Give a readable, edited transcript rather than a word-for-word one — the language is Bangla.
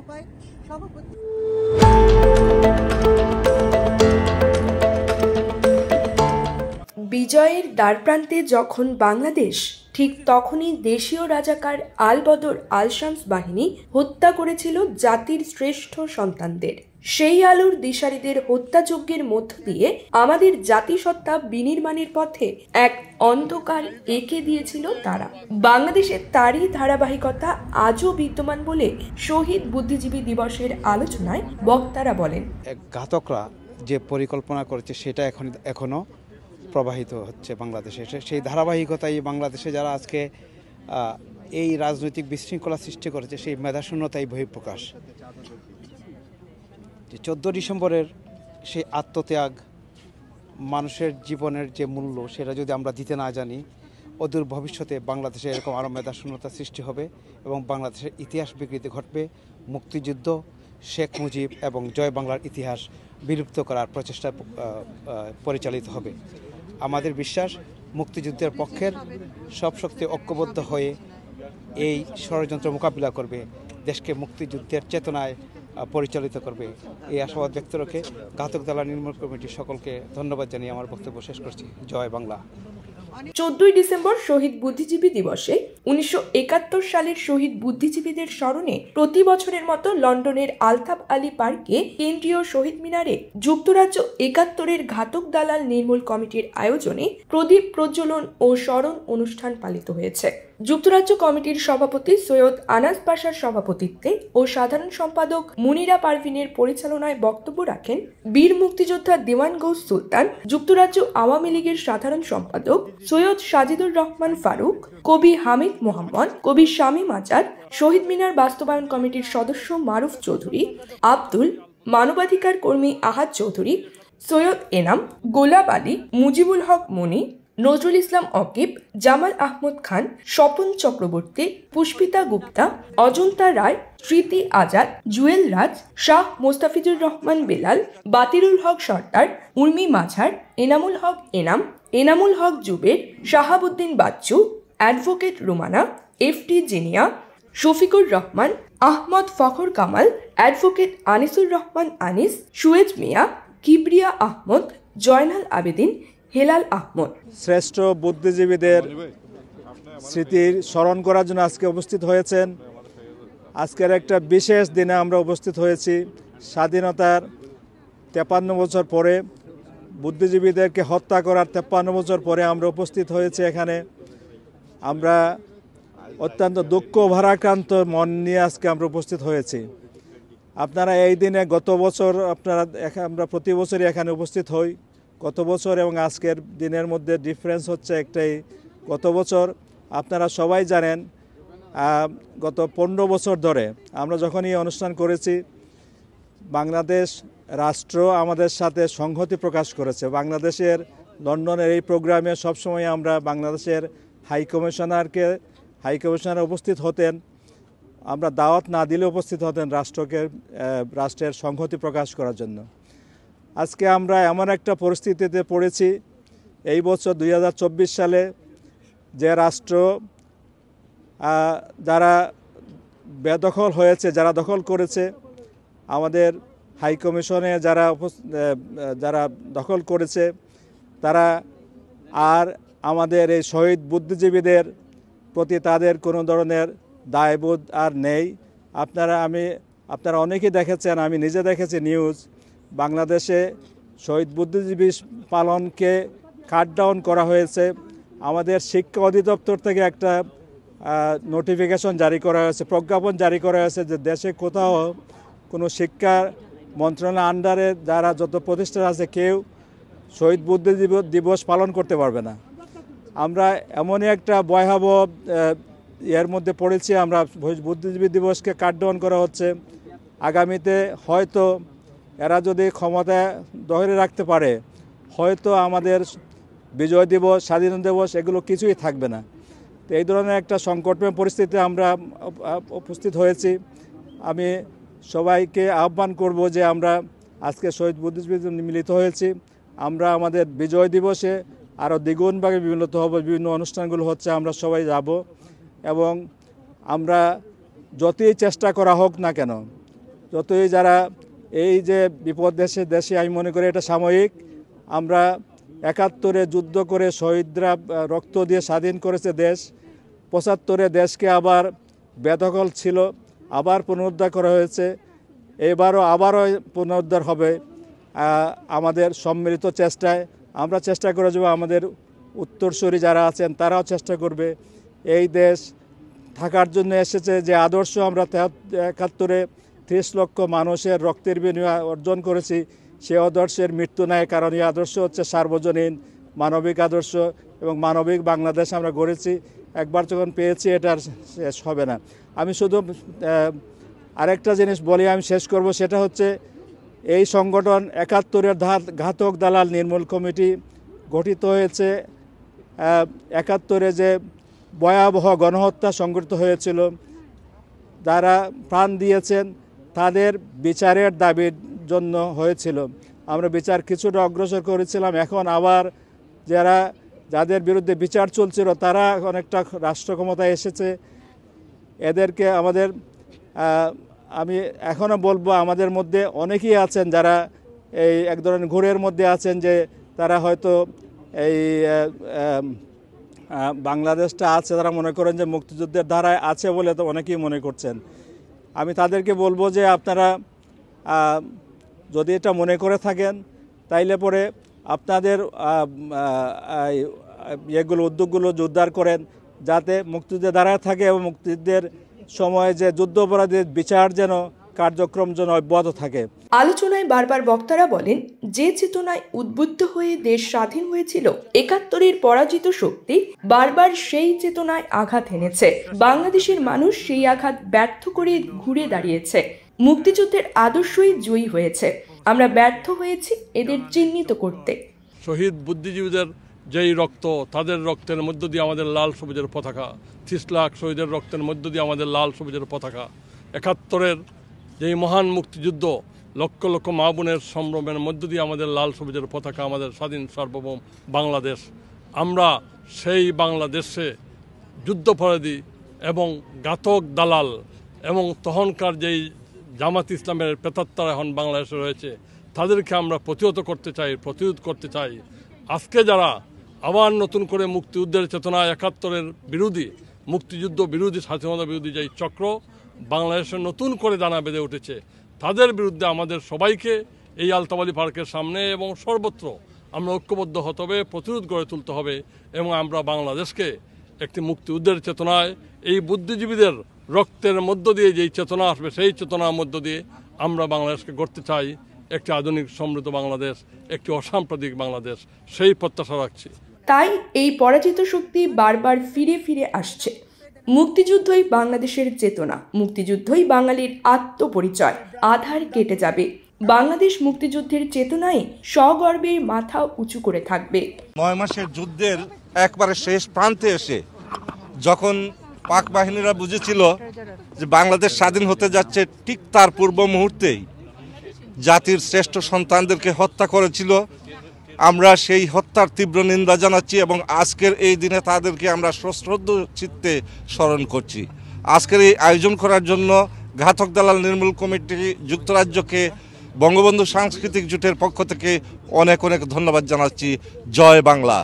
সভায় সভাপতি। বিজয়ের দ্বারপ্রান্তে যখন বাংলাদেশ, ঠিক তখনই দেশীয় রাজাকার আল বদর আল শামস বাহিনী হত্যা করেছিল জাতির শ্রেষ্ঠ সন্তানদের। সেই আলোর দিশারীদের হত্যাযজ্ঞের মধ্য দিয়ে আমাদের জাতিসত্তা বিনির্মাণের পথে এক অন্ধকার এঁকে দিয়েছিল তারা। বাংলাদেশে তারই ধারাবাহিকতা আজও বিদ্যমান বলে শহীদ বুদ্ধিজীবী দিবসের আলোচনায় বক্তারা বলেন, ঘাতকরা যে পরিকল্পনা করেছে সেটা এখনো প্রবাহিত হচ্ছে বাংলাদেশে। সেই ধারাবাহিকতাই বাংলাদেশে যারা আজকে এই রাজনৈতিক বিশৃঙ্খলা সৃষ্টি করেছে সেই মেধাশূন্যতাই বহিঃপ্রকাশ। 14 ডিসেম্বরের সেই আত্মত্যাগ, মানুষের জীবনের যে মূল্য সেটা যদি আমরা দিতে না জানি, অদূর ভবিষ্যতে বাংলাদেশে এরকম আরও মেধাশূন্যতা সৃষ্টি হবে এবং বাংলাদেশের ইতিহাস বিকৃতি ঘটবে। মুক্তিযুদ্ধ, শেখ মুজিব এবং জয় বাংলার ইতিহাস বিলুপ্ত করার প্রচেষ্টা পরিচালিত হবে। আমাদের বিশ্বাস, মুক্তিযুদ্ধের পক্ষের সব শক্তি ঐক্যবদ্ধ হয়ে এই ষড়যন্ত্র মোকাবিলা করবে, দেশকে মুক্তিযুদ্ধের চেতনায় পরিচালিত করবে। এই আশাবাদ ব্যক্ত রেখে ঘাতক দালাল নির্মূল কমিটির সকলকে ধন্যবাদ জানিয়ে আমার বক্তব্য শেষ করছি। জয় বাংলা। 14 ডিসেম্বর শহীদ বুদ্ধিজীবী দিবসে 1971 সালের শহীদ বুদ্ধিজীবীদের স্মরণে প্রতি বছরের মতো লন্ডনের আলতাফ আলী পার্কে কেন্দ্রীয় শহীদ মিনারে যুক্তরাজ্য 71-এর ঘাতক দালাল নির্মূল কমিটির আয়োজনে প্রদীপ প্রজ্বলন ও স্মরণ অনুষ্ঠান পালিত হয়েছে। যুক্তরাজ্য কমিটির সভাপতি সৈয়দ আনাস পাশার সভাপতিত্বে ও সাধারণ সম্পাদক মুনিরা পারভিনের পরিচালনায় বক্তব্য রাখেন বীর মুক্তিযোদ্ধা দেওয়ান গৌস সুলতান, যুক্তরাজ্য আওয়ামী লীগের সাধারণ সম্পাদক সৈয়দ সাজিদুর রহমান ফারুক, কবি হামিদ মোহাম্মদ, কবি শামীম আজাদ, শহীদ মিনার বাস্তবায়ন কমিটির সদস্য মারুফ চৌধুরী, আব্দুল, মানবাধিকার কর্মী আহাদ চৌধুরী, সৈয়দ এনাম, গোলাপ আলী, মুজিবুল হক মনি, Nazrul Islam অকিব, Jamal Ahmad Khan, Swapan Chakraborty, Pushpita Gupta, Ajanta Roy, Smriti Azad, Jewel Raj, Shah Mostafizur Rahman Belal, Batirul Haque Sardar, Urmi Majhar, Enamul Haque Enam, Enamul Haque Zuber, Shahabuddin Bachchu, advocate Rumana, FT Zinia, Shafiqur Rahman, Ahmad Fakhar Kamal, advocate Anisur Rahman Anis, Suez Mia, Kibria Ahmad, Joynal Abedin, Helal Ahmad. শ্রেষ্ঠ বুদ্ধিজীবীদের স্মৃতির স্মরণ করার জন্য আজকে উপস্থিত হয়েছেন। আজকের একটা বিশেষ দিনে আমরা উপস্থিত হয়েছি। স্বাধীনতার 53 বছর পরে, বুদ্ধিজীবীদেরকে হত্যা করার 53 বছর পরে আমরা উপস্থিত হয়েছি এখানে। আমরা অত্যন্ত দুঃখ ভারাক্রান্ত মন নিয়ে আজকে আমরা উপস্থিত হয়েছি। আপনারা এই দিনে গত বছর আমরা প্রতি বছরই এখানে উপস্থিত হই। গত বছর এবং আজকের দিনের মধ্যে ডিফারেন্স হচ্ছে একটাই, গত বছর আপনারা সবাই জানেন গত 15 বছর ধরে আমরা যখন এই অনুষ্ঠান করেছি, বাংলাদেশ রাষ্ট্র আমাদের সাথে সংহতি প্রকাশ করেছে। বাংলাদেশের লন্ডনের এই প্রোগ্রামে সবসময় আমরা বাংলাদেশের হাই কমিশনার উপস্থিত হতেন, আমরা দাওয়াত না দিলে উপস্থিত হতেন রাষ্ট্রের সংহতি প্রকাশ করার জন্য। আজকে আমরা এমন একটা পরিস্থিতিতে পড়েছি, এই বছর 2024 সালে যে রাষ্ট্র যারা বেদখল হয়েছে, যারা দখল করেছে, আমাদের হাই কমিশনে যারা দখল করেছে, তারা আর আমাদের এই শহীদ বুদ্ধিজীবীদের প্রতি তাদের কোনো ধরনের দায়বোধ আর নেই। আপনারা অনেকেই দেখেছেন, আমি নিজে দেখেছি নিউজ, বাংলাদেশে শহীদ বুদ্ধিজীবী পালনকে কাটডাউন করা হয়েছে। আমাদের শিক্ষা অধিদপ্তর থেকে একটা নোটিফিকেশন জারি করা হয়েছে, প্রজ্ঞাপন জারি করা হয়েছে যে দেশে কোথাও কোনো শিক্ষা মন্ত্রণালয়ের আন্ডারে যারা যত প্রতিষ্ঠান আছে কেউ শহীদ বুদ্ধিজীবী দিবস পালন করতে পারবে না। আমরা এমনই একটা ভয়াবহ এর মধ্যে পড়েছি, আমরা বুদ্ধিজীবী দিবসকে কাটডাউন করা হচ্ছে। আগামীতে হয়তো এরা যদি ক্ষমতা ধরে রাখতে পারে, হয়তো আমাদের বিজয় দিবস, স্বাধীনতা দিবস এগুলো কিছুই থাকবে না। তো এই ধরনের একটা সংকটময় পরিস্থিতিতে আমরা উপস্থিত হয়েছি। আমি সবাইকে আহ্বান করব যে আমরা আজকে শহীদ বুদ্ধিজীবী মিলিত হয়েছি, আমরা আমাদের বিজয় দিবসে আরও দ্বিগুণভাবে মিলিত হব। বিভিন্ন অনুষ্ঠানগুলো হচ্ছে, আমরা সবাই যাব এবং আমরা যতই চেষ্টা করা হোক না কেন যতই যারা এই যে বিপদ দেশে আমি মনে করি এটা সাময়িক। আমরা ৭১-এ যুদ্ধ করে শহীদরা রক্ত দিয়ে স্বাধীন করেছে দেশ। ৭৫-এ দেশকে আবার বেদখল ছিল, আবার পুনরুদ্ধার করা হয়েছে। আবারও পুনরুদ্ধার হবে আমাদের সম্মিলিত চেষ্টায়। আমরা চেষ্টা করে যাব, আমাদের উত্তরসূরি যারা আছেন তারাও চেষ্টা করবে। এই দেশ থাকার জন্য এসেছে যে আদর্শ আমরা ৭১-এ ৩০ লক্ষ মানুষের রক্তের বিনিময়ে অর্জন করেছি, সে আদর্শের মৃত্যু নাই। কারণ এই আদর্শ হচ্ছে সার্বজনীন মানবিক আদর্শ এবং মানবিক বাংলাদেশ আমরা গড়েছি। একবার যখন পেয়েছি এটা আর শেষ হবে না। আমি শুধু আরেকটা জিনিস বলি, আমি শেষ করব, সেটা হচ্ছে এই সংগঠন ৭১-এর ঘাতক দালাল নির্মূল কমিটি গঠিত হয়েছে। ৭১-এ যে ভয়াবহ গণহত্যা সংঘটিত হয়েছিল, যারা প্রাণ দিয়েছেন তাদের বিচারের দাবির জন্য হয়েছিল। আমরা বিচার কিছুটা অগ্রসর করেছিলাম। এখন আবার যাদের বিরুদ্ধে বিচার চলছিল তারা অনেকটা রাষ্ট্র ক্ষমতায় এসেছে। এদেরকে আমি এখনও বলবো, আমাদের মধ্যে অনেকেই আছেন যারা এই এক ধরনের ঘোরের মধ্যে আছেন, যে তারা হয়তো এই বাংলাদেশটা আছে, তারা মনে করেন যে মুক্তিযুদ্ধের ধারায় আছে বলে তো অনেকেই মনে করছেন। আমি তাদেরকে বলবো যে আপনারা যদি এটা মনে করে থাকেন তাইলে পরে আপনাদের উদ্যোগগুলো জোরদার করেন, যাতে মুক্তিযুদ্ধের ধারায় থাকে এবং মুক্তিযুদ্ধের সময়ে যে যুদ্ধাপরাধীর বিচার যেন কার্যক্রম যেন অব্যাহত থাকে। আলোচনায় বারবার বক্তারা বলেন, যে চেতনায় উদ্বুদ্ধ হয়ে দেশ স্বাধীন হয়েছিল ৭১-এর পরাজিত শক্তি বারবার সেই চেতনায় আঘাত এনেছে। বাংলাদেশের মানুষ সেই আঘাত ব্যর্থ করে ঘুরে দাঁড়িয়েছে। মুক্তিযুদ্ধের আদর্শই জয়ী হয়েছে। আমরা ব্যর্থ হয়েছি এদের চিহ্নিত করতে। শহীদ বুদ্ধিজীবীদের যেই রক্ত, তাদের রক্তের মধ্য দিয়ে আমাদের লাল সবুজের পতাকা, ৩০ লাখ শহীদের রক্তের মধ্য দিয়ে আমাদের লাল সবুজের পতাকা, ৭১-এর যেই মহান মুক্তিযুদ্ধ, লক্ষ লক্ষ মা বোনের সম্ভ্রমের মধ্য দিয়ে আমাদের লাল সবুজের পতাকা, আমাদের স্বাধীন সার্বভৌম বাংলাদেশ। আমরা সেই বাংলাদেশে যুদ্ধাপরাধী এবং ঘাতক দালাল এবং তখনকার যেই জামাত ইসলামের প্রেতাত্মারা এখন বাংলাদেশে রয়েছে, তাদেরকে আমরা প্রতিহত করতে চাই, প্রতিরোধ করতে চাই। আজকে যারা আবার নতুন করে মুক্তিযুদ্ধের চেতনায় ৭১-এর বিরোধী, মুক্তিযুদ্ধ বিরোধী, স্বাধীনতা বিরোধী যেই চক্র বাংলাদেশে নতুন করে দানা বেঁধে উঠেছে, তাদের বিরুদ্ধে আমাদের সবাইকে এই আলতাফ আলী পার্কের সামনে এবং সর্বত্র আমরা ঐক্যবদ্ধ হতে হবে, প্রতিরোধ গড়ে তুলতে হবে এবং আমরা বাংলাদেশকে একটি মুক্তিযুদ্ধের চেতনায়, এই বুদ্ধিজীবীদের রক্তের মধ্য দিয়ে যেই চেতনা আসবে, সেই চেতনার মধ্য দিয়ে আমরা বাংলাদেশকে গড়তে চাই একটি আধুনিক সমৃদ্ধ বাংলাদেশ, একটি অসাম্প্রদায়িক বাংলাদেশ, সেই প্রত্যাশা রাখছি। তাই এই পরাজিত শক্তি বারবার ফিরে ফিরে আসছে। মুক্তিযুদ্ধই বাংলাদেশের চেতনা, মুক্তিযুদ্ধই বাঙালির আত্মপরিচয়। আধার কেটে যাবে, বাংলাদেশ মুক্তিযুদ্ধের চেতনায় সগর্বে মাথা উঁচু করে থাকবে। ৯ মাসের যুদ্ধের একবারে শেষ প্রান্তে এসে যখন পাক বাহিনীরা বুঝেছিল যে বাংলাদেশ স্বাধীন হতে যাচ্ছে, ঠিক তার পূর্ব মুহূর্তেই জাতির শ্রেষ্ঠ সন্তানদেরকে হত্যা করেছিল। আমরা সেই হত্যার তীব্র নিন্দা জানাচ্ছি এবং আজকের এই দিনে তাদেরকে আমরা সশ্রদ্ধ চিত্তে স্মরণ করছি। আজকের এই আয়োজন করার জন্য ঘাতক দালাল নির্মূল কমিটি যুক্তরাজ্যকে বঙ্গবন্ধু সাংস্কৃতিক জোটের পক্ষ থেকে অনেক অনেক ধন্যবাদ জানাচ্ছি। জয় বাংলা।